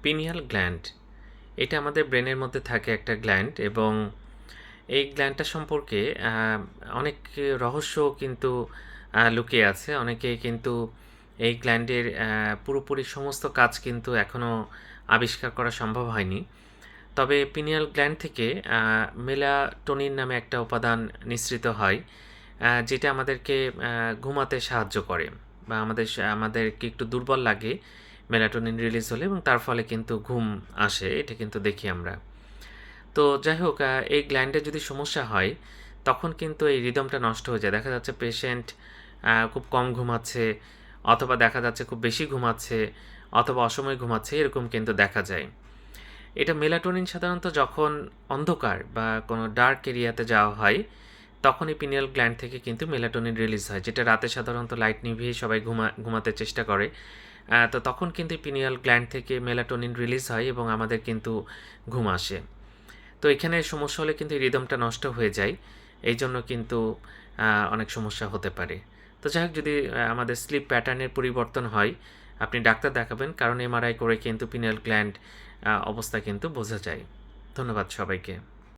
Pineal gland এটা আমাদের ব্রেনের মধ্যে থাকে একটা গ্ল্যান্ড এবং এই গ্ল্যান্ডটা সম্পর্কে অনেক রহস্য কিন্তু লুকিয়ে আছে। অনেকে কিন্তু এই গ্ল্যান্ডের পুরোপুরি সমস্ত কাজ কিন্তু এখনও আবিষ্কার করা সম্ভব হয়নি। তবে পিনিয়াল গ্ল্যান্ড থেকে মেলাটোনিন নামে একটা উপাদান নিঃসৃত হয়, যেটা আমাদেরকে ঘুমাতে সাহায্য করে বা আমাদেরকে একটু দুর্বল লাগে মেলাটোনিন রিলিজ হলে, এবং তার ফলে কিন্তু ঘুম আসে, এটা কিন্তু দেখি আমরা। তো যাই হোক, এই গ্ল্যান্ডে যদি সমস্যা হয় তখন কিন্তু এই রিদমটা নষ্ট হয়ে যায়। দেখা যাচ্ছে পেশেন্ট খুব কম ঘুমাচ্ছে, অথবা দেখা যাচ্ছে খুব বেশি ঘুমাচ্ছে, অথবা অসময়ে ঘুমাচ্ছে, এরকম কিন্তু দেখা যায়। এটা মেলাটোনিন সাধারণত যখন অন্ধকার বা কোনো ডার্ক এরিয়াতে যাওয়া হয় তখনই পিনিয়াল গ্ল্যান্ড থেকে কিন্তু মেলাটোনিন রিলিজ হয়, যেটা রাতে সাধারণত লাইট নিভিয়ে সবাই ঘুমাতে চেষ্টা করে। তো তখন কিন্তু পিনিয়াল গ্ল্যান্ড থেকে মেলাটোনিন রিলিজ হয় এবং আমাদের কিন্তু ঘুম আসে। তো এখানে সমস্যা হলে কিন্তু এই রিদমটা নষ্ট হয়ে যায়, এই জন্য কিন্তু অনেক সমস্যা হতে পারে। তো যাই হোক, যদি আমাদের স্লিপ প্যাটার্নের পরিবর্তন হয় আপনি ডাক্তার দেখাবেন, কারণ এমআরআই করে কিন্তু পিনিয়াল গ্ল্যান্ড অবস্থা কিন্তু বোঝা যায়। ধন্যবাদ সবাইকে।